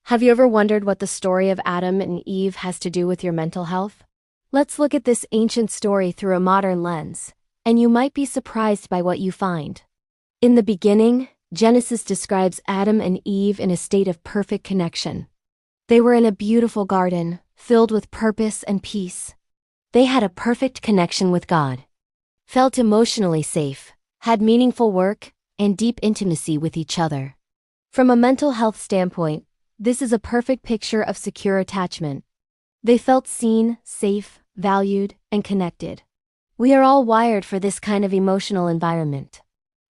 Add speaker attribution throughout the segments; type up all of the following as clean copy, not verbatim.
Speaker 1: Have you ever wondered what the story of Adam and Eve has to do with your mental health? Let's look at this ancient story through a modern lens, and you might be surprised by what you find. In the beginning, Genesis describes Adam and Eve in a state of perfect connection. They were in a beautiful garden, filled with purpose and peace. They had a perfect connection with God, felt emotionally safe, had meaningful work, and deep intimacy with each other. From a mental health standpoint, this is a perfect picture of secure attachment. They felt seen, safe, valued, and connected. We are all wired for this kind of emotional environment.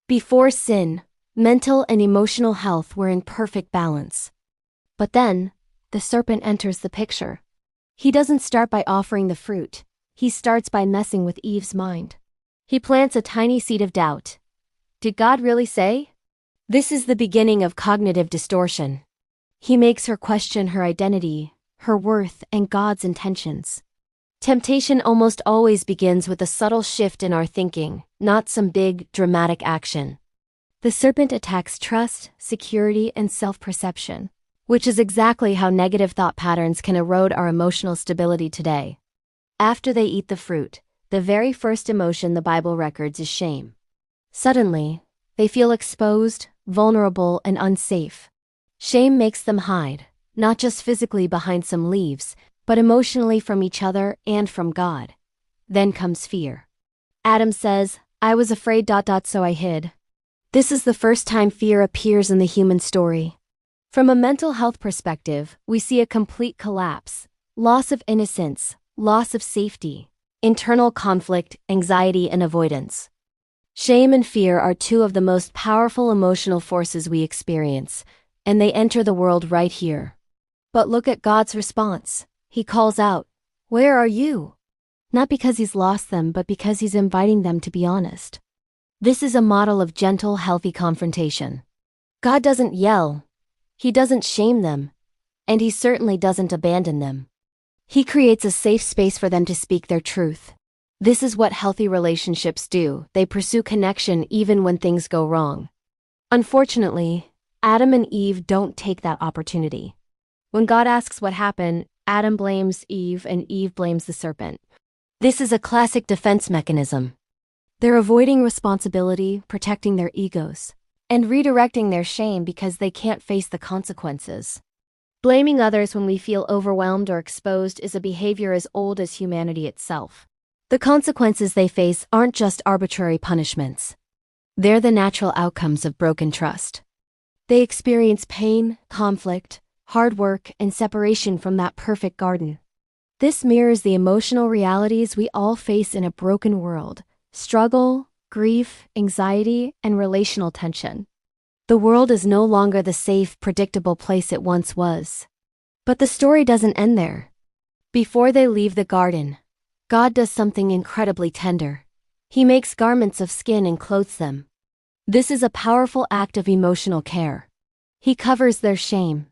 Speaker 1: Before sin, mental and emotional health were in perfect balance. But then, the serpent enters the picture. He doesn't start by offering the fruit. He starts by messing with Eve's mind. He plants a tiny seed of doubt. Did God really say? This is the beginning of cognitive distortion. He makes her question her identity, her worth, and God's intentions. Temptation almost always begins with a subtle shift in our thinking, not some big, dramatic action. The serpent attacks trust, security, and self-perception, which is exactly how negative thought patterns can erode our emotional stability today. After they eat the fruit, the very first emotion the Bible records is shame. Suddenly, they feel exposed, vulnerable, and unsafe. Shame makes them hide, not just physically behind some leaves, but emotionally from each other and from God. Then comes fear. Adam says, "I was afraid, so I hid." This is the first time fear appears in the human story. From a mental health perspective, we see a complete collapse, loss of innocence, loss of safety, internal conflict, anxiety, and avoidance. Shame and fear are two of the most powerful emotional forces we experience, and they enter the world right here. But look at God's response. He calls out, "Where are you?" Not because he's lost them, but because he's inviting them to be honest. This is a model of gentle, healthy confrontation. God doesn't yell. He doesn't shame them. And he certainly doesn't abandon them. He creates a safe space for them to speak their truth. This is what healthy relationships do. They pursue connection even when things go wrong. Unfortunately, Adam and Eve don't take that opportunity. When God asks what happened, Adam blames Eve and Eve blames the serpent. This is a classic defense mechanism. They're avoiding responsibility, protecting their egos, and redirecting their shame because they can't face the consequences. Blaming others when we feel overwhelmed or exposed is a behavior as old as humanity itself. The consequences they face aren't just arbitrary punishments. They're the natural outcomes of broken trust. They experience pain, conflict, hard work, and separation from that perfect garden. This mirrors the emotional realities we all face in a broken world: struggle, grief, anxiety, and relational tension. The world is no longer the safe, predictable place it once was. But the story doesn't end there. Before they leave the garden, God does something incredibly tender. He makes garments of skin and clothes them. This is a powerful act of emotional care. He covers their shame,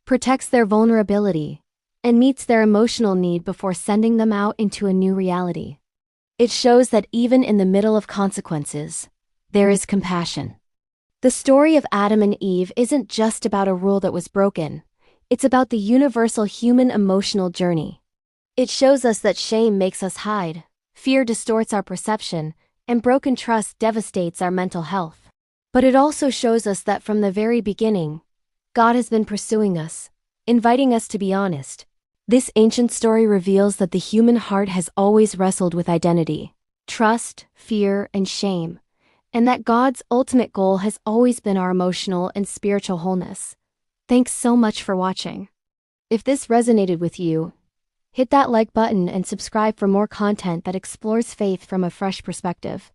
Speaker 1: protects their vulnerability, and meets their emotional need before sending them out into a new reality. It shows that even in the middle of consequences, there is compassion. The story of Adam and Eve isn't just about a rule that was broken. It's about the universal human emotional journey. It shows us that shame makes us hide, fear distorts our perception, and broken trust devastates our mental health. But it also shows us that from the very beginning, God has been pursuing us, inviting us to be honest. This ancient story reveals that the human heart has always wrestled with identity, trust, fear, and shame, and that God's ultimate goal has always been our emotional and spiritual wholeness. Thanks so much for watching. If this resonated with you, hit that like button and subscribe for more content that explores faith from a fresh perspective.